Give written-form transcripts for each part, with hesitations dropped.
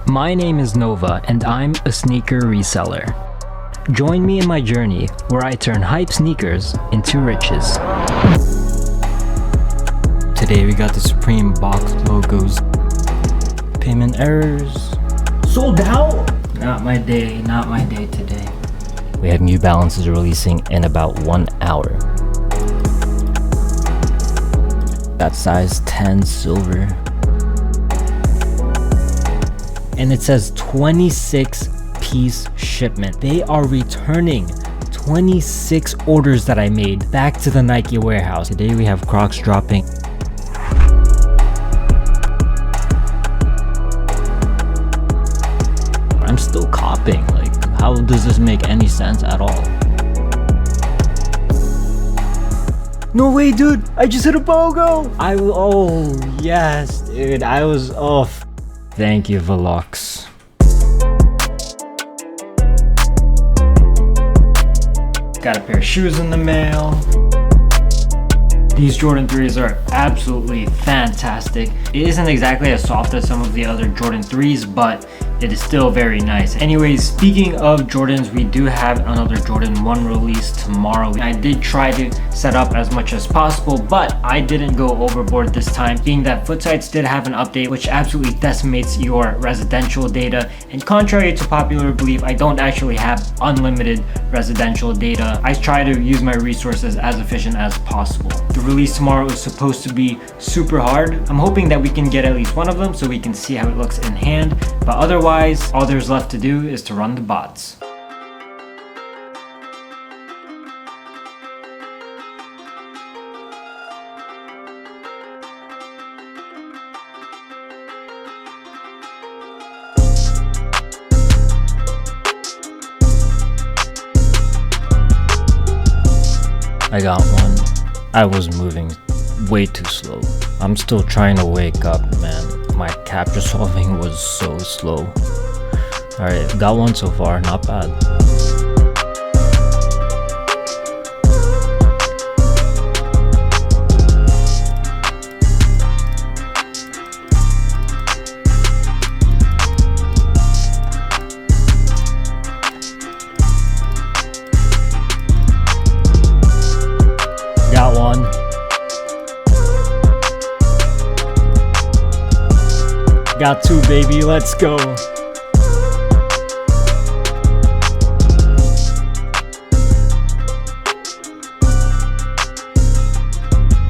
My name is Nova and I'm a sneaker reseller. Join me in my journey where I turn hype sneakers into riches. Today we got the Supreme box logos. Payment errors. Sold out? Not my day today. We have New Balances releasing in about 1 hour. Got size 10 silver. And it says 26 piece shipment. They are returning 26 orders that I made back to the Nike warehouse. Today we have Crocs dropping. I'm still copying. Like, how does this make any sense at all? No way, dude! I just hit a BOGO! Oh yes, dude. I was off. Thank you, Velox. Got a pair of shoes in the mail. These Jordan 3s are absolutely fantastic. It isn't exactly as soft as some of the other Jordan 3s, but it is still very nice. Anyways, speaking of Jordans, we do have another Jordan 1 release tomorrow. I did try to set up as much as possible, but I didn't go overboard this time, being that Footsites did have an update which absolutely decimates your residential data. And contrary to popular belief, I don't actually have unlimited residential data. I try to use my resources as efficient as possible. The release tomorrow is supposed to be super hard. I'm hoping that we can get at least one of them so we can see how it looks in hand, but otherwise, all there's left to do is to run the bots. I got one. I was moving way too slow. I'm still trying to wake up, man. My capture solving was so slow. Alright, got one so far, not bad. Got one. Got two, baby, let's go.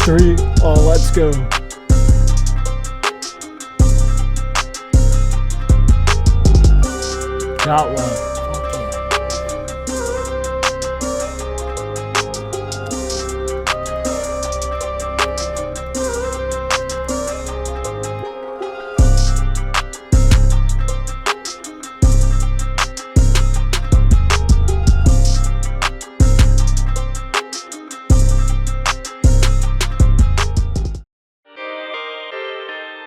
Three, oh, let's go. Got one.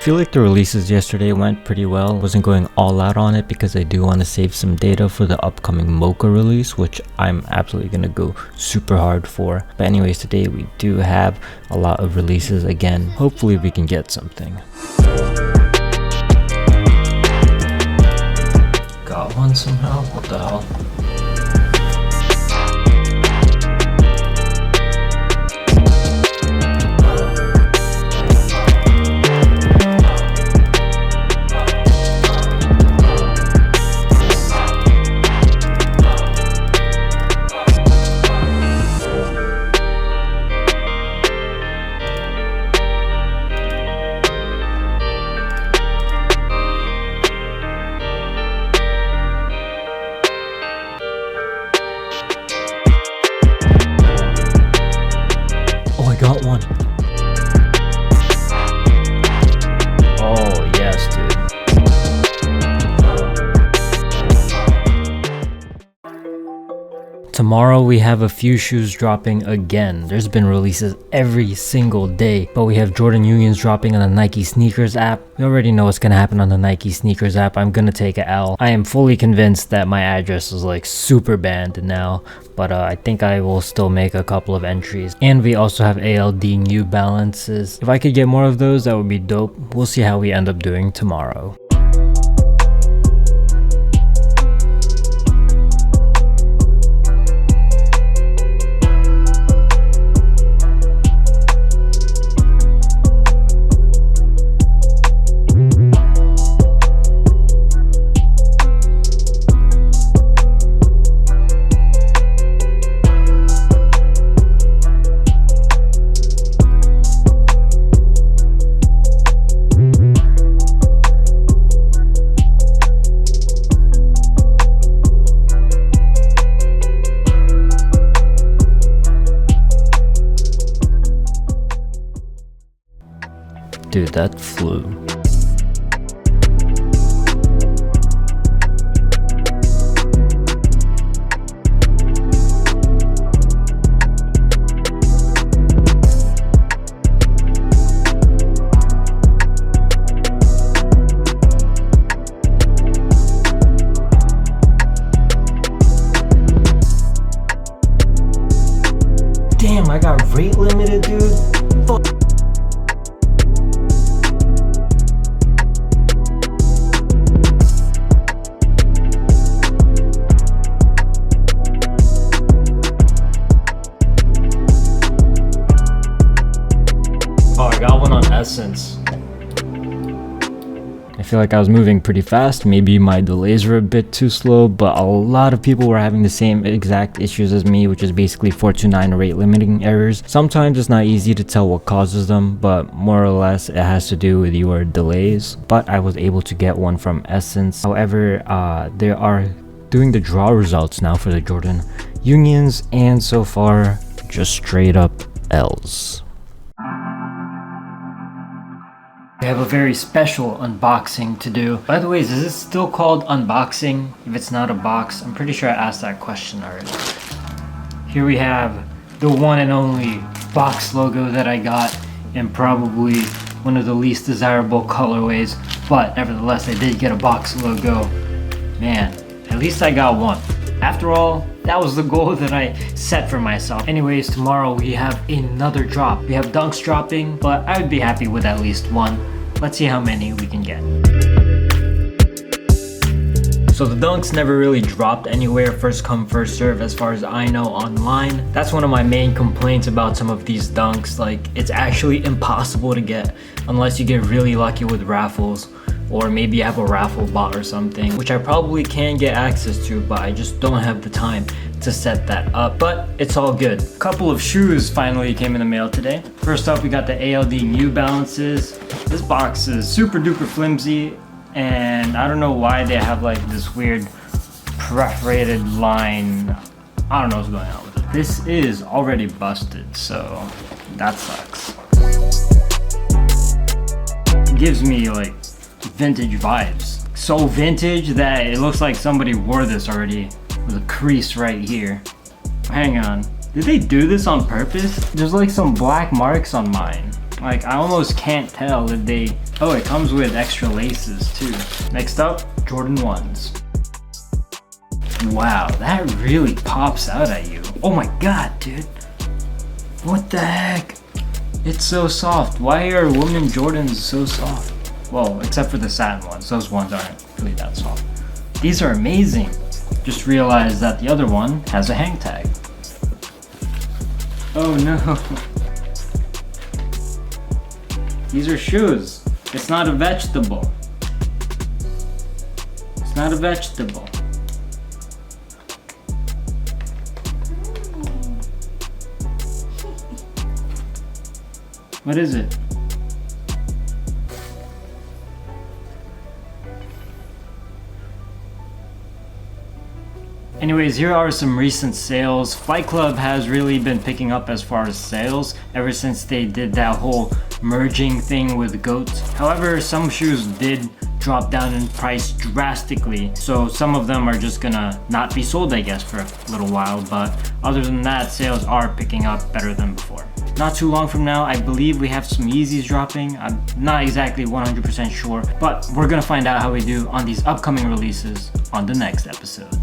I feel like the releases yesterday went pretty well. Wasn't going all out on it because I do want to save some data for the upcoming Mocha release, which I'm absolutely going to go super hard for. But anyways, today we do have a lot of releases again. Hopefully we can get something. Got one somehow? What the hell? Got one. Oh yes, dude. Tomorrow we have a few shoes dropping again. There's been releases every single day, but we have Jordan Unions dropping on the Nike Sneakers app. We already know what's gonna happen on the Nike Sneakers app. I'm gonna take a L. I am fully convinced that my address is like super banned now, but I think I will still make a couple of entries. And we also have ALD New Balances. If I could get more of those, that would be dope. We'll see how we end up doing tomorrow. Dude, that flew. Damn, I got rate limited, dude. Fuck. Oh, I got one on Essence. I feel like I was moving pretty fast. Maybe my delays were a bit too slow, but a lot of people were having the same exact issues as me, which is basically 429 rate limiting errors. Sometimes it's not easy to tell what causes them, but more or less it has to do with your delays. But I was able to get one from Essence. However, they are doing the draw results now for the Jordan Unions, and so far, just straight up L's. I have a very special unboxing to do. By the way, is this still called unboxing if it's not a box? I'm pretty sure I asked that question already. Here we have the one and only box logo that I got in probably one of the least desirable colorways, but nevertheless I did get a box logo. Man, at least I got one. After all, that was the goal that I set for myself. Anyways, tomorrow we have another drop. We have dunks dropping, but I would be happy with at least one. Let's see how many we can get. So the dunks never really dropped anywhere, first come first serve as far as I know online. That's one of my main complaints about some of these dunks. Like, it's actually impossible to get unless you get really lucky with raffles, or maybe you have a raffle bot or something, which I probably can get access to, but I just don't have the time to set that up. But it's all good. A couple of shoes finally came in the mail today. First up, we got the ALD New Balances. This box is super duper flimsy, and I don't know why they have like this weird perforated line. I don't know what's going on with it. This is already busted, so that sucks. It gives me like vintage vibes. So vintage that it looks like somebody wore this already with a crease right here. Hang on, did they do this on purpose? There's like some black marks on mine. Like, I almost can't tell if they... Oh, it comes with extra laces too. Next up, Jordan 1s. Wow, that really pops out at you. Oh my god, dude. What the heck? It's so soft. Why are women Jordans so soft? Well, except for the satin ones. Those ones aren't really that soft. These are amazing. Just realized that the other one has a hang tag. Oh no. These are shoes. It's not a vegetable. It's not a vegetable. What is it? Anyways, here are some recent sales. Fight Club has really been picking up as far as sales ever since they did that whole merging thing with goats. However, some shoes did drop down in price drastically, so some of them are just gonna not be sold, I guess, for a little while, but other than that, sales are picking up better than before. Not too long from now, I believe we have some Yeezys dropping. I'm not exactly 100% sure, but we're gonna find out how we do on these upcoming releases on the next episode.